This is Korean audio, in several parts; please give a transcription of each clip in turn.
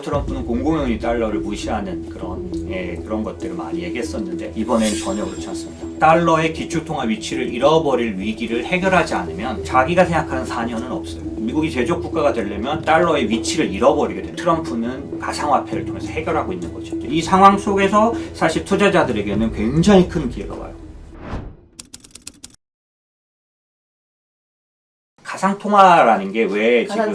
트럼프는 공공연히 달러를 무시하는 그런 것들을 많이 얘기했었는데 이번에는 전혀 그렇지 않습니다. 달러의 기축통화 위치를 잃어버릴 위기를 해결하지 않으면 자기가 생각하는 4년은 없어요. 미국이 제조업 국가가 되려면 달러의 위치를 잃어버리게 돼요. 트럼프는 가상화폐를 통해서 해결하고 있는 거죠. 이 상황 속에서 사실 투자자들에게는 굉장히 큰 기회가 와요. 가상통화라는 게 왜 지금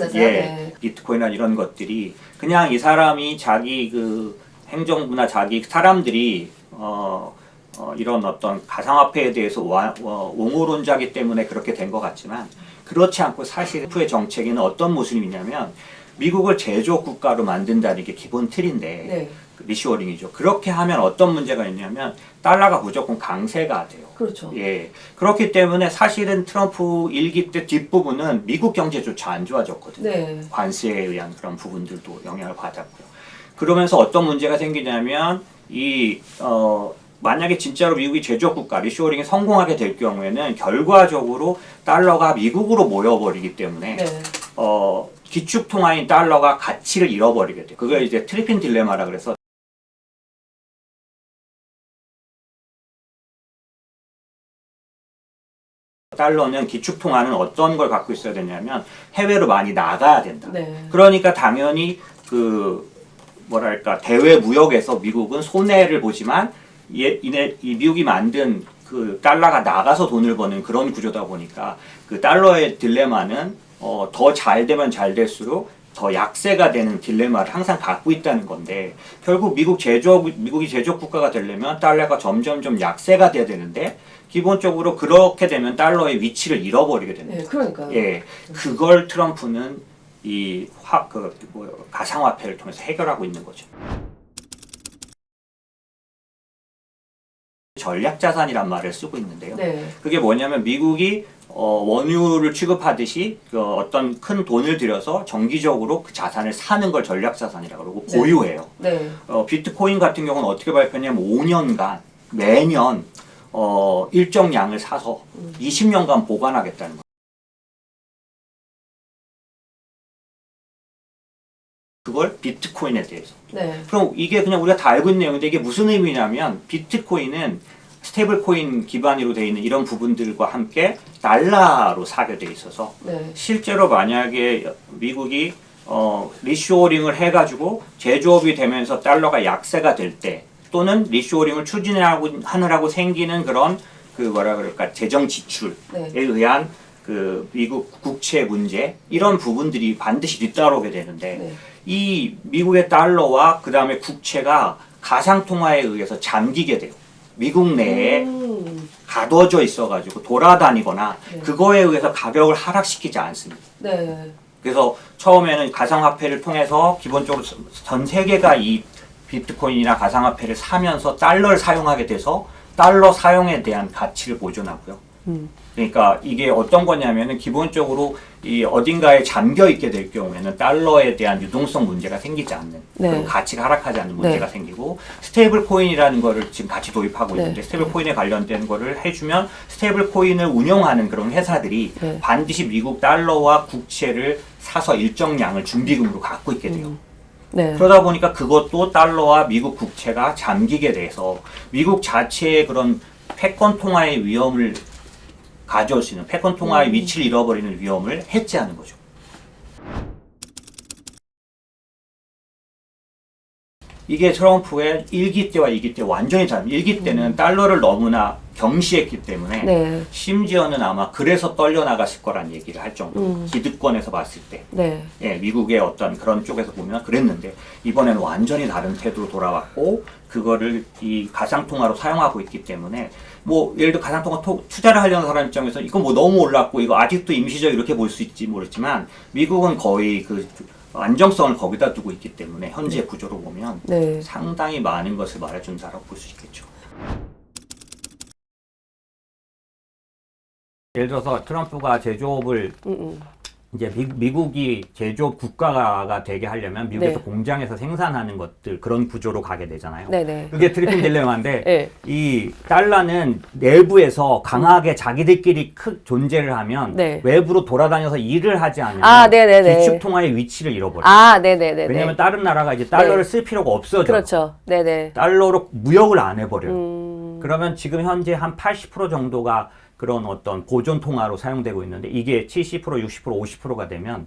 비트코인이나 이런 것들이 그냥 이 사람이 자기 그 행정부나 자기 사람들이 이런 어떤 가상화폐에 대해서 옹호론자기 때문에 그렇게 된 것 같지만 그렇지 않고 사실 트럼프의 정책에는 어떤 모습이냐면 미국을 제조업 국가로 만든다는 게 기본 틀인데 리쇼어링이죠. 그렇게 하면 어떤 문제가 있냐면 달러가 무조건 강세가 돼요. 그렇죠. 예. 그렇기 때문에 사실은 트럼프 일기 때 뒷부분은 미국 경제조차 안 좋아졌거든요. 관세에 의한 그런 부분들도 영향을 받았고요. 그러면서 어떤 문제가 생기냐면 만약에 진짜로 미국이 제조업 국가 리쇼어링이 성공하게 될 경우에는 결과적으로 달러가 미국으로 모여버리기 때문에 기축 통화인 달러가 가치를 잃어버리게 돼요. 그걸 이제 트리핀 딜레마라 그래서 달러는 기축 통화는 어떤 걸 갖고 있어야 되냐면 해외로 많이 나가야 된다. 그러니까 당연히 대외 무역에서 미국은 손해를 보지만 이 미국이 만든 그 달러가 나가서 돈을 버는 그런 구조다 보니까 그 달러의 딜레마는 더 잘 되면 잘 될수록 더 약세가 되는 딜레마를 항상 갖고 있다는 건데 결국 미국이 제조업 국가가 되려면 달러가 점점 약세가 돼야 되는데 기본적으로 그렇게 되면 달러의 위치를 잃어버리게 됩니다. 그러니까요. 예, 그걸 트럼프는 가상화폐를 통해서 해결하고 있는 거죠. 전략자산이란 말을 쓰고 있는데요. 그게 뭐냐면 미국이 원유를 취급하듯이 어떤 큰 돈을 들여서 정기적으로 그 자산을 사는 걸 전략자산이라고 그러고 보유해요. 비트코인 같은 경우는 어떻게 발표냐면 5년간 매년 일정량을 사서 20년간 보관하겠다는 거예요. 그걸 비트코인에 대해서. 그럼 이게 그냥 우리가 다 알고 있는 내용인데 이게 무슨 의미냐면 비트코인은 스테이블 코인 기반으로 되어 있는 이런 부분들과 함께 달러로 사게 돼 있어서 실제로 만약에 미국이 리쇼어링을 해가지고 제조업이 되면서 달러가 약세가 될 때 또는 리쇼어링을 추진하느라고 생기는 그런 재정 지출에 의한 그 미국 국채 문제 이런 부분들이 반드시 뒤따라오게 되는데 이 미국의 달러와 그 다음에 국채가 가상통화에 의해서 잠기게 돼요. 미국 내에 가둬져 있어가지고 돌아다니거나 그거에 의해서 가격을 하락시키지 않습니다. 그래서 처음에는 가상화폐를 통해서 기본적으로 전 세계가 이 비트코인이나 가상화폐를 사면서 달러를 사용하게 돼서 달러 사용에 대한 가치를 보존하고요. 그러니까 이게 어떤 거냐면은 기본적으로 이 어딘가에 잠겨 있게 될 경우에는 달러에 대한 유동성 문제가 생기지 않는 그리고 가치가 하락하지 않는 문제가 생기고 스테이블 코인이라는 거를 지금 같이 도입하고 있는데 스테이블 코인에 관련된 거를 해주면 스테이블 코인을 운영하는 그런 회사들이 반드시 미국 달러와 국채를 사서 일정량을 준비금으로 갖고 있게 돼요. 그러다 보니까 그것도 달러와 미국 국채가 잠기게 돼서 미국 자체의 그런 패권 통화의 위험을 가져올 수 있는 패권 통화의 위치를 잃어버리는 위험을 해지하는 거죠. 이게 트럼프의 1기 때와 2기 때 완전히 다릅니다. 1기 때는 달러를 너무나 경시했기 때문에 심지어는 아마 그래서 떨려나갔을 거란 얘기를 할 정도 기득권에서 봤을 때 예, 미국의 어떤 그런 쪽에서 보면 그랬는데 이번에는 완전히 다른 태도로 돌아왔고 그거를 이 가상통화로 사용하고 있기 때문에 뭐 예를 들어 가상통화 투자를 하려는 사람 입장에서 이거 뭐 너무 올랐고 이거 아직도 임시적 이렇게 볼 수 있지 모르지만 미국은 거의 그 안정성을 거기다 두고 있기 때문에 현재 구조로 보면 상당히 많은 것을 말해준다라고 볼 수 있겠죠. 예를 들어서 트럼프가 제조업을 이제 미국이 제조업 국가가 되게 하려면 미국에서 네. 공장에서 생산하는 것들 그런 구조로 가게 되잖아요. 네네. 그게 트리플 딜레마인데 네. 이 달러는 내부에서 강하게 자기들끼리 존재를 하면 네. 외부로 돌아다녀서 일을 하지 않으면 아, 네네네. 기축 통화의 위치를 잃어버려요. 아, 네네네. 왜냐하면 다른 나라가 이제 달러를 쓸 필요가 없어져. 그렇죠. 네네. 달러로 무역을 안 해버려요. 그러면 지금 현재 한 80% 정도가 그런 어떤 보존 통화로 사용되고 있는데 이게 70%, 60%, 50%가 되면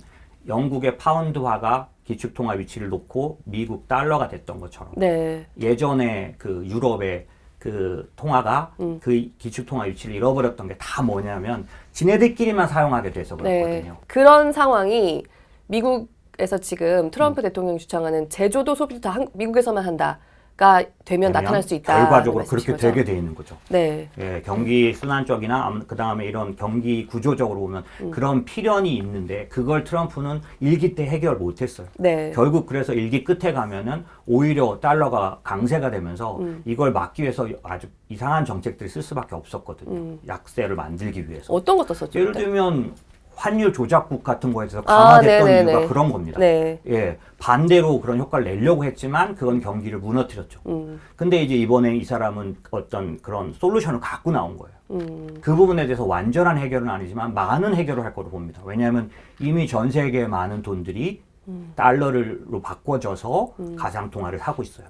영국의 파운드화가 기축 통화 위치를 놓고 미국 달러가 됐던 것처럼 네. 예전에 그 유럽의 그 통화가 그 기축 통화 위치를 잃어버렸던 게 다 뭐냐면 지네들끼리만 사용하게 돼서 그렇거든요. 네. 그런 상황이 미국에서 지금 트럼프 대통령이 주장하는 제조도 소비도 다 미국에서만 한다가 되면 나타날 수 있다. 결과적으로 그렇게 되게 돼 있는 거죠. 네. 예, 경기 순환 쪽이나 그 다음에 이런 경기 구조적으로 보면 그런 필연이 있는데 그걸 트럼프는 일기 때 해결 못했어요. 네. 결국 그래서 일기 끝에 가면은 오히려 달러가 강세가 되면서 이걸 막기 위해서 아주 이상한 정책들을 쓸 수밖에 없었거든요. 약세를 만들기 위해서. 어떤 거 썼었죠? 예를 그때? 들면 환율 조작국 같은 거에 대해서 강화됐던 네네네. 이유가 그런 겁니다. 네. 예, 반대로 그런 효과를 내려고 했지만 그건 경기를 무너뜨렸죠. 근데 이제 이번에 이 사람은 어떤 그런 솔루션을 갖고 나온 거예요. 그 부분에 대해서 완전한 해결은 아니지만 많은 해결을 할 거로 봅니다. 왜냐하면 이미 전 세계의 많은 돈들이 달러로 바꿔져서 가상통화를 하고 있어요.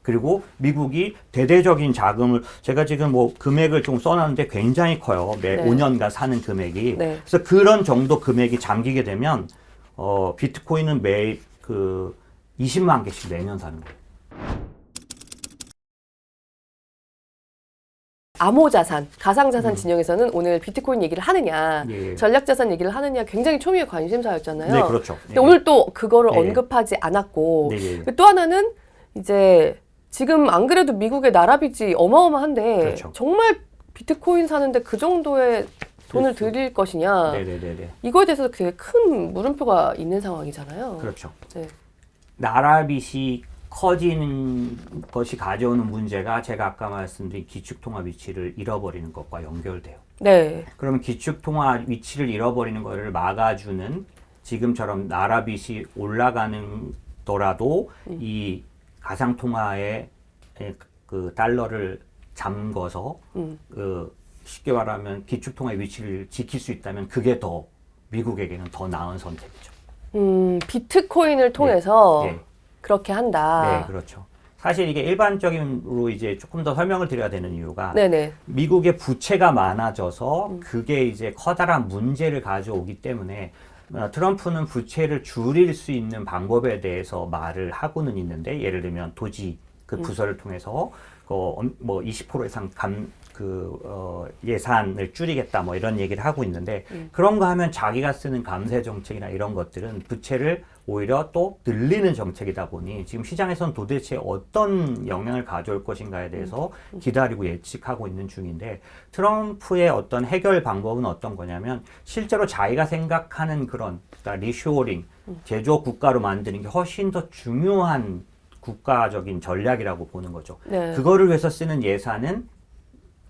그리고 미국이 대대적인 자금을 제가 지금 뭐 금액을 좀 써놨는데 굉장히 커요. 매 네. 5년간 사는 금액이. 네. 그래서 그런 정도 금액이 잠기게 되면 비트코인은 매 그 20만 개씩 매년 사는 거예요. 암호자산, 가상자산 진영에서는 오늘 비트코인 얘기를 하느냐, 예. 전략자산 얘기를 하느냐 굉장히 초미의 관심사였잖아요. 네, 그렇죠. 근데 오늘 또 그거를 네. 언급하지 않았고 네. 또 하나는 이제 지금 안 그래도 미국의 나라빚이 어마어마한데 그렇죠. 정말 비트코인 사는데 그 정도의 돈을 들일 것이냐 네네네. 이거에 대해서 되게 큰 물음표가 있는 상황이잖아요. 그렇죠. 네. 나라빚이 커지는 것이 가져오는 문제가 제가 아까 말씀드린 기축통화 위치를 잃어버리는 것과 연결돼요. 네. 그러면 기축통화 위치를 잃어버리는 것을 막아주는 지금처럼 나라빚이 올라가는 더라도 이 가상통화의 그 달러를 잠궈서 그 쉽게 말하면 기축통화의 위치를 지킬 수 있다면 그게 더 미국에게는 더 나은 선택이죠. 비트코인을 통해서 네. 그렇게 한다. 네, 그렇죠. 사실 이게 일반적으로 이제 조금 더 설명을 드려야 되는 이유가 네네. 미국의 부채가 많아져서 그게 이제 커다란 문제를 가져오기 때문에 트럼프는 부채를 줄일 수 있는 방법에 대해서 말을 하고는 있는데 예를 들면 도지 그 부서를 통해서 뭐 20% 이상 예산을 줄이겠다 뭐 이런 얘기를 하고 있는데 그런 거 하면 자기가 쓰는 감세 정책이나 이런 것들은 부채를 오히려 또 늘리는 정책이다 보니 지금 시장에서는 도대체 어떤 영향을 가져올 것인가에 대해서 기다리고 예측하고 있는 중인데 트럼프의 어떤 해결 방법은 어떤 거냐면 실제로 자기가 생각하는 그런 그러니까 리쇼어링 제조업 국가로 만드는 게 훨씬 더 중요한 국가적인 전략이라고 보는 거죠. 네. 그거를 위해서 쓰는 예산은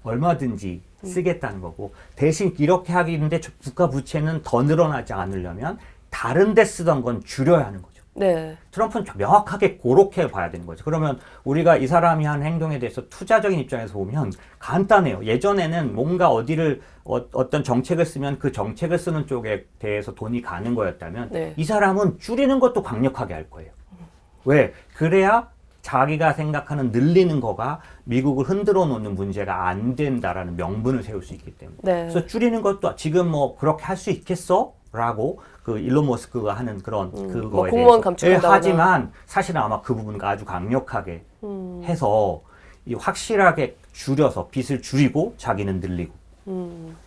얼마든지 쓰겠다는 거고 대신 이렇게 하기인데 국가 부채는 더 늘어나지 않으려면 다른 데 쓰던 건 줄여야 하는 거죠. 네. 트럼프는 명확하게 그렇게 봐야 되는 거죠. 그러면 우리가 이 사람이 한 행동에 대해서 투자적인 입장에서 보면 간단해요. 예전에는 뭔가 어디를 어떤 정책을 쓰면 그 정책을 쓰는 쪽에 대해서 돈이 가는 거였다면 네. 이 사람은 줄이는 것도 강력하게 할 거예요. 왜? 그래야 자기가 생각하는 늘리는 거가 미국을 흔들어 놓는 문제가 안 된다라는 명분을 세울 수 있기 때문에. 네. 그래서 줄이는 것도 지금 뭐 그렇게 할 수 있겠어? 라고 그 일론 머스크가 하는 그런 그거에 뭐 공무원 대해서 감축한다거나. 하지만 사실은 아마 그 부분을 아주 강력하게 해서 이 확실하게 줄여서 빚을 줄이고 자기는 늘리고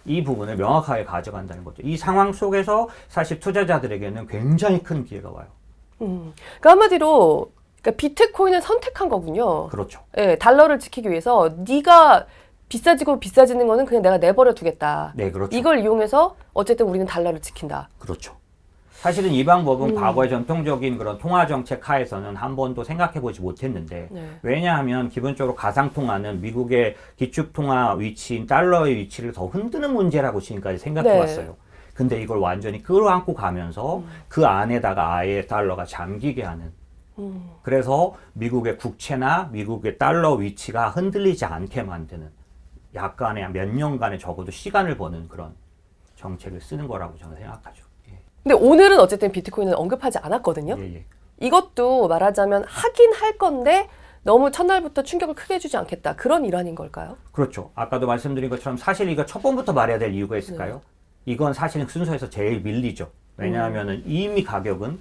이 부분을 명확하게 가져간다는 거죠. 이 상황 속에서 사실 투자자들에게는 굉장히 큰 기회가 와요. 그러니까 한마디로 그러니까 비트코인을 선택한 거군요. 그렇죠. 네, 달러를 지키기 위해서 네가 비싸지고 비싸지는 거는 그냥 내가 내버려 두겠다. 네, 그렇죠. 이걸 이용해서 어쨌든 우리는 달러를 지킨다. 그렇죠. 사실은 이 방법은 과거의 전통적인 그런 통화 정책 하에서는 한 번도 생각해 보지 못했는데 네. 왜냐하면 기본적으로 가상통화는 미국의 기축통화 위치인 달러의 위치를 더 흔드는 문제라고 지금까지 생각해 네. 왔어요. 근데 이걸 완전히 끌어안고 가면서 그 안에다가 아예 달러가 잠기게 하는. 그래서 미국의 국채나 미국의 달러 위치가 흔들리지 않게 만드는 약간의 몇 년간의 적어도 시간을 버는 그런 정책을 쓰는 거라고 저는 생각하죠. 예. 근데 오늘은 어쨌든 비트코인을 언급하지 않았거든요. 예, 예. 이것도 말하자면 하긴 할 건데 너무 첫날부터 충격을 크게 주지 않겠다. 그런 일환인 걸까요? 그렇죠. 아까도 말씀드린 것처럼 사실 이거 첫 번부터 말해야 될 이유가 있을까요? 이건 사실은 순서에서 제일 밀리죠. 왜냐하면은 이미 가격은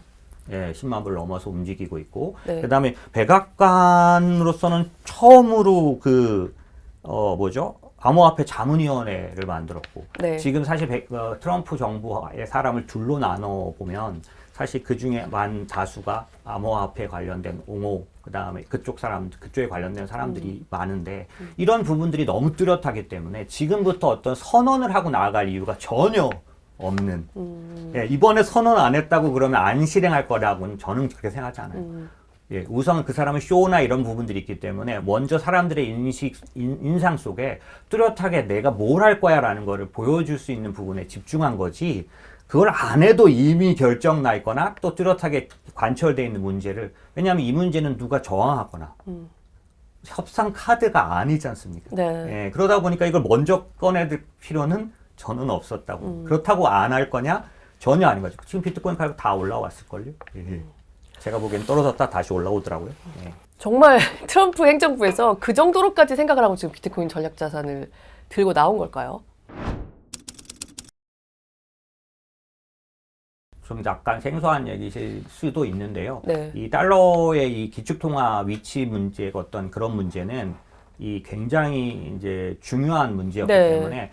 10만 불 넘어서 움직이고 있고, 그 다음에 백악관으로서는 처음으로 암호화폐 자문위원회를 만들었고, 지금 사실 트럼프 정부의 사람을 둘로 나눠 보면 사실 그 중에 만 다수가 암호화폐 관련된 옹호, 그 다음에 그쪽에 관련된 사람들이 많은데, 이런 부분들이 너무 뚜렷하기 때문에 지금부터 어떤 선언을 하고 나아갈 이유가 전혀 없는. 예, 이번에 선언 안 했다고 그러면 안 실행할 거라고는 저는 그렇게 생각하지 않아요. 예, 우선 그 사람은 쇼나 이런 부분들이 있기 때문에 먼저 사람들의 인상 속에 뚜렷하게 내가 뭘 할 거야 라는 거를 보여줄 수 있는 부분에 집중한 거지, 그걸 안 해도 이미 결정 나 있거나 또 뚜렷하게 관철되어 있는 문제를, 왜냐하면 이 문제는 누가 저항하거나 협상 카드가 아니지 않습니까? 예, 그러다 보니까 이걸 먼저 꺼내들 필요는 저는 없었다고. 그렇다고 안 할 거냐? 전혀 아닌 거죠. 지금 비트코인 가격 다 올라왔을걸요? 예. 제가 보기엔 떨어졌다 다시 올라오더라고요. 예. 정말 트럼프 행정부에서 그 정도로까지 생각을 하고 지금 비트코인 전략 자산을 들고 나온 걸까요? 좀 약간 생소한 얘기실 수도 있는데요. 이 달러의 이 기축통화 위치 문제, 어떤 그런 문제는 이 굉장히 이제 중요한 문제였기 때문에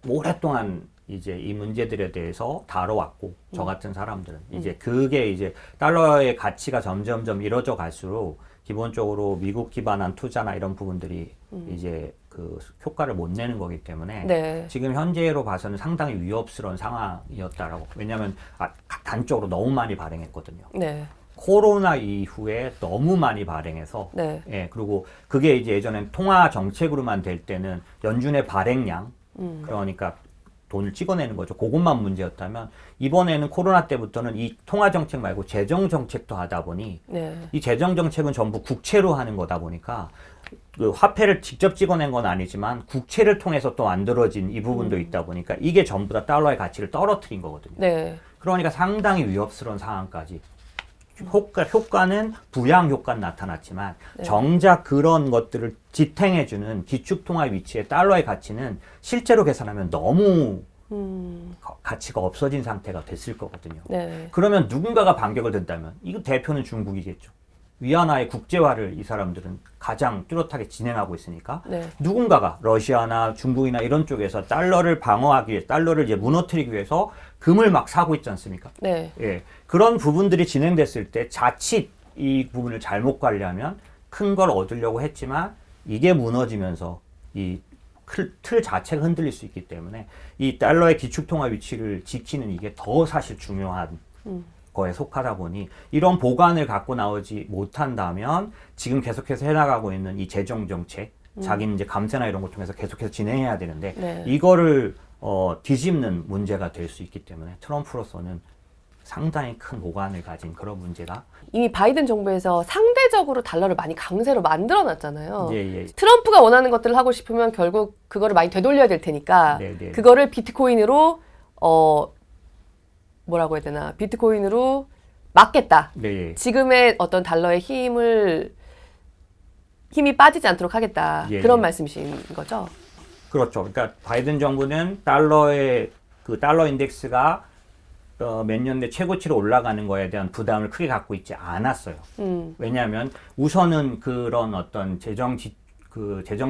오랫동안 이제 이 문제들에 대해서 다뤄왔고, 저 같은 사람들은 이제 그게 이제 달러의 가치가 점점점 이뤄져 갈수록 기본적으로 미국 기반한 투자나 이런 부분들이 이제 그 효과를 못 내는 거기 때문에 지금 현재로 봐서는 상당히 위협스러운 상황이었다라고. 왜냐하면 단적으로 너무 많이 발행했거든요. 코로나 이후에 너무 많이 발행해서, 예, 그리고 그게 이제 예전엔 통화 정책으로만 될 때는 연준의 발행량, 그러니까 돈을 찍어내는 거죠. 그것만 문제였다면, 이번에는 코로나 때부터는 이 통화 정책 말고 재정 정책도 하다 보니, 이 재정 정책은 전부 국채로 하는 거다 보니까 그 화폐를 직접 찍어낸 건 아니지만 국채를 통해서 또 만들어진 이 부분도 있다 보니까 이게 전부 다 달러의 가치를 떨어뜨린 거거든요. 그러니까 상당히 위협스러운 상황까지. 효과는 부양 효과는 나타났지만 정작 그런 것들을 지탱해주는 기축통화 위치의 달러의 가치는 실제로 계산하면 너무 가치가 없어진 상태가 됐을 거거든요. 그러면 누군가가 반격을 든다면 이거 대표는 중국이겠죠. 위안화의 국제화를 이 사람들은 가장 뚜렷하게 진행하고 있으니까 누군가가 러시아나 중국이나 이런 쪽에서 달러를 방어하기 위해, 달러를 이제 무너뜨리기 위해서 금을 막 사고 있지 않습니까? 예, 그런 부분들이 진행됐을 때 자칫 이 부분을 잘못 관리하면 큰 걸 얻으려고 했지만 이게 무너지면서 이 틀 자체가 흔들릴 수 있기 때문에 이 달러의 기축통화 위치를 지키는 이게 더 사실 중요한 거에 속하다 보니, 이런 보관을 갖고 나오지 못한다면 지금 계속해서 해나가고 있는 이 재정 정책, 자기는 이제 감세나 이런 걸 통해서 계속해서 진행해야 되는데 이거를 뒤집는 문제가 될 수 있기 때문에 트럼프로서는 상당히 큰 보관을 가진 그런 문제가. 이미 바이든 정부에서 상대적으로 달러를 많이 강세로 만들어놨잖아요. 트럼프가 원하는 것들을 하고 싶으면 결국 그거를 많이 되돌려야 될 테니까 그거를 비트코인으로 뭐라고 해야 되나, 비트코인으로 막겠다. 지금의 어떤 달러의 힘이 빠지지 않도록 하겠다. 그런 말씀이신 거죠? 그렇죠. 그러니까 바이든 정부는 달러의 그 달러 인덱스가 몇 년 내 최고치로 올라가는 거에 대한 부담을 크게 갖고 있지 않았어요. 왜냐하면 우선은 그런 어떤 재정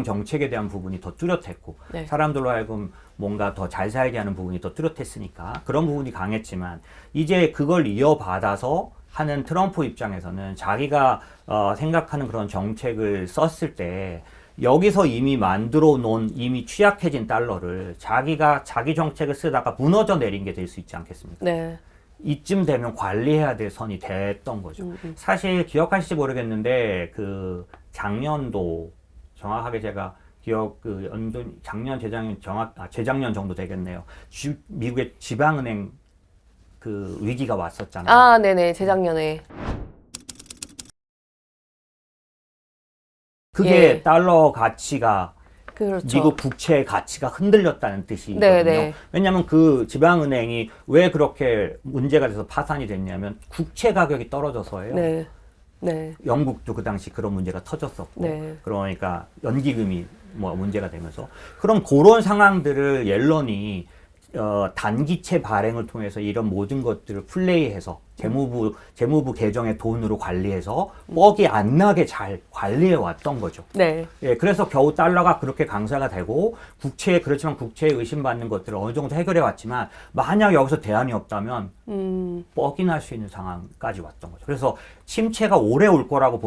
정책에 대한 부분이 더 뚜렷했고, 사람들로 하여금 뭔가 더 잘 살게 하는 부분이 더 뚜렷했으니까 그런 부분이 강했지만, 이제 그걸 이어받아서 하는 트럼프 입장에서는 자기가 생각하는 그런 정책을 썼을 때 여기서 이미 만들어 놓은 이미 취약해진 달러를 자기가 자기 정책을 쓰다가 무너져 내린 게 될 수 있지 않겠습니까? 이쯤 되면 관리해야 될 선이 됐던 거죠. 사실 기억하실지 모르겠는데 그 작년도 정확하게 제가 기억 작년 재작년 정도 되겠네요. 미국의 지방은행 그 위기가 왔었잖아요. 아, 네네. 재작년에. 그게 달러 가치가 그렇죠. 미국 국채의 가치가 흔들렸다는 뜻이거든요. 네네. 왜냐하면 그 지방은행이 왜 그렇게 문제가 돼서 파산이 됐냐면 국채 가격이 떨어져서예요. 네. 네. 영국도 그 당시 그런 문제가 터졌었고, 네. 그러니까 연기금이 뭐 문제가 되면서 그런 그런 상황들을 옐런이 단기채 발행을 통해서 이런 모든 것들을 플레이해서 재무부 계정의 돈으로 관리해서 뻑이 안 나게 잘 관리해 왔던 거죠. 네. 예, 그래서 겨우 달러가 그렇게 강세가 되고 그렇지만 국채에 의심받는 것들을 어느 정도 해결해 왔지만 만약 여기서 대안이 없다면 뻑이 날 수 있는 상황까지 왔던 거죠. 그래서 침체가 오래 올 거라고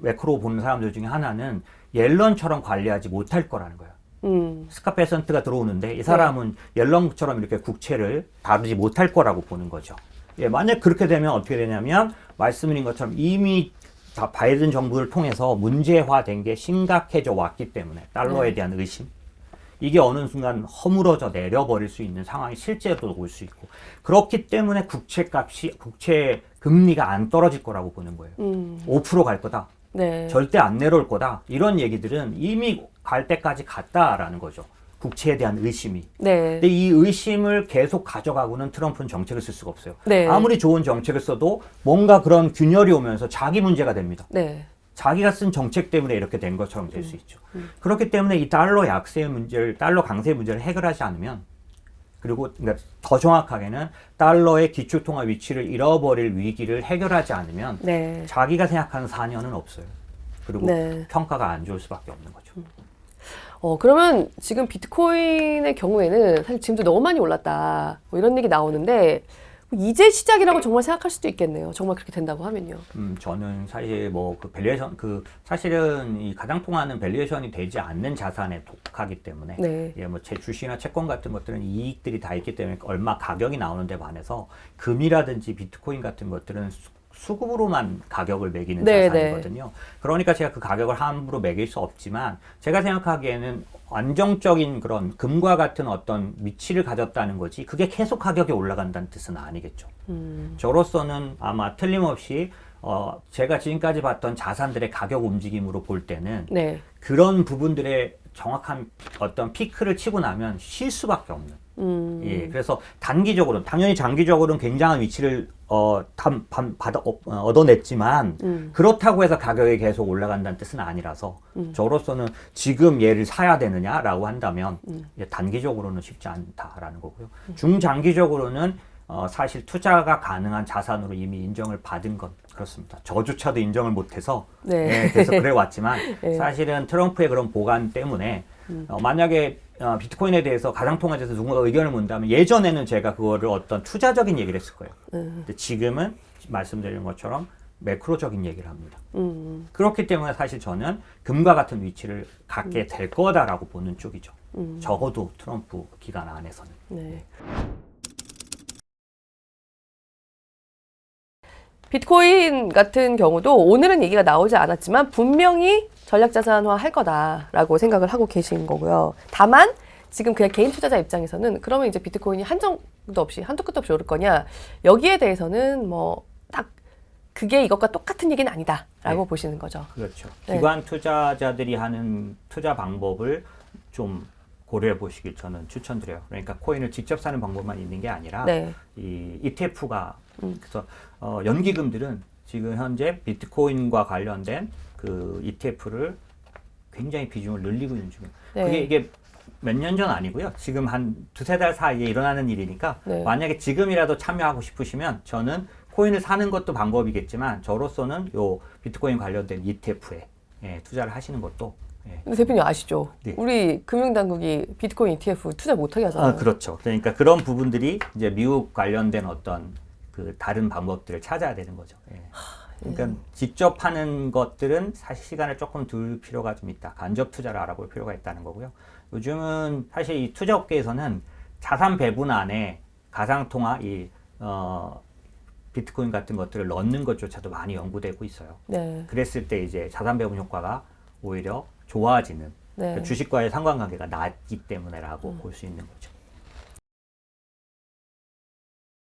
매크로 보는 사람들 중에 하나는 옐런처럼 관리하지 못할 거라는 거예요. 스캇 베센트가 들어오는데 이 사람은 옐런처럼 이렇게 국채를 다루지 못할 거라고 보는 거죠. 예, 만약 그렇게 되면 어떻게 되냐면 말씀드린 것처럼 이미 다 바이든 정부를 통해서 문제화된 게 심각해져 왔기 때문에 달러에 대한 의심 이게 어느 순간 허물어져 내려버릴 수 있는 상황이 실제로 올 수 있고 그렇기 때문에 국채 금리가 안 떨어질 거라고 보는 거예요. 5% 갈 거다. 네. 절대 안 내려올 거다. 이런 얘기들은 이미 갈 때까지 갔다라는 거죠. 국채에 대한 의심이. 네. 근데 이 의심을 계속 가져가고는 트럼프는 정책을 쓸 수가 없어요. 네. 아무리 좋은 정책을 써도 뭔가 그런 균열이 오면서 자기 문제가 됩니다. 네. 자기가 쓴 정책 때문에 이렇게 된 것처럼 될 수 있죠. 그렇기 때문에 이 달러 강세 문제를 해결하지 않으면 그리고 그러니까 더 정확하게는 달러의 기축통화 위치를 잃어버릴 위기를 해결하지 않으면 네. 자기가 생각하는 4년은 없어요. 그리고 네. 평가가 안 좋을 수밖에 없는 거죠. 그러면 지금 비트코인의 경우에는 사실 지금도 너무 많이 올랐다. 뭐 이런 얘기 나오는데 이제 시작이라고 정말 생각할 수도 있겠네요. 정말 그렇게 된다고 하면요. 저는 사실 사실은 이 가상통화는 밸류에이션이 되지 않는 자산에 독하기 때문에 네. 예, 제 주식이나 채권 같은 것들은 이익들이 다 있기 때문에 얼마 가격이 나오는데 반해서 금이라든지 비트코인 같은 것들은 수급으로만 가격을 매기는 네, 자산이거든요. 그러니까 제가 그 가격을 함부로 매길 수 없지만 제가 생각하기에는 안정적인 그런 금과 같은 어떤 위치를 가졌다는 거지 그게 계속 가격이 올라간다는 뜻은 아니겠죠. 저로서는 아마 틀림없이 제가 지금까지 봤던 자산들의 가격 움직임으로 볼 때는 네. 그런 부분들의 정확한 어떤 피크를 치고 나면 쉴 수밖에 없는. 예, 그래서 단기적으로는 당연히 장기적으로는 굉장한 위치를 얻어냈지만 그렇다고 해서 가격이 계속 올라간다는 뜻은 아니라서 저로서는 지금 얘를 사야 되느냐라고 한다면 단기적으로는 쉽지 않다라는 거고요. 중장기적으로는 사실 투자가 가능한 자산으로 이미 인정을 받은 건 그렇습니다. 저조차도 인정을 못해서 네. 계속 그래 왔지만 네. 사실은 트럼프의 그런 보관 때문에 만약에 비트코인에 대해서 가상통화에 대해서 누군가 의견을 묻는다면 예전에는 제가 그거를 어떤 투자적인 얘기를 했을 거예요. 근데 지금은 말씀드린 것처럼 매크로적인 얘기를 합니다. 그렇기 때문에 사실 저는 금과 같은 위치를 갖게 될 거다라고 보는 쪽이죠. 적어도 트럼프 기간 안에서는. 네. 비트코인 같은 경우도 오늘은 얘기가 나오지 않았지만 분명히 전략자산화 할 거다라고 생각을 하고 계신 거고요. 다만 지금 그냥 개인 투자자 입장에서는 그러면 이제 비트코인이 한도 끝도 없이 오를 거냐 여기에 대해서는 뭐 딱 그게 이것과 똑같은 얘기는 아니다라고 보시는 거죠. 그렇죠. 네. 기관 투자자들이 하는 투자 방법을 좀 고려해 보시길 저는 추천드려요. 그러니까 코인을 직접 사는 방법만 있는 게 아니라 네. 이 ETF가 그래서 연기금들은 지금 현재 비트코인과 관련된 그 ETF를 굉장히 비중을 늘리고 있는 중이에요. 네. 이게 몇 년 전 아니고요. 지금 한 두세 달 사이에 일어나는 일이니까 네. 만약에 지금이라도 참여하고 싶으시면 저는 코인을 사는 것도 방법이겠지만 저로서는 요 비트코인 관련된 ETF에 투자를 하시는 것도 근데 대표님 아시죠? 네. 우리 금융당국이 비트코인 ETF 투자 못하게 하잖아요. 그렇죠. 그러니까 그런 부분들이 이제 미국 관련된 어떤 그 다른 방법들을 찾아야 되는 거죠. 그러니까 직접 하는 것들은 사실 시간을 조금 둘 필요가 좀 있다. 간접 투자를 알아볼 필요가 있다는 거고요. 요즘은 사실 이 투자 업계에서는 자산 배분 안에 가상통화, 비트코인 같은 것들을 넣는 것조차도 많이 연구되고 있어요. 네. 그랬을 때 이제 자산 배분 효과가 오히려 좋아지는 네. 주식과의 상관관계가 낮기 때문에라고 볼 수 있는 거죠.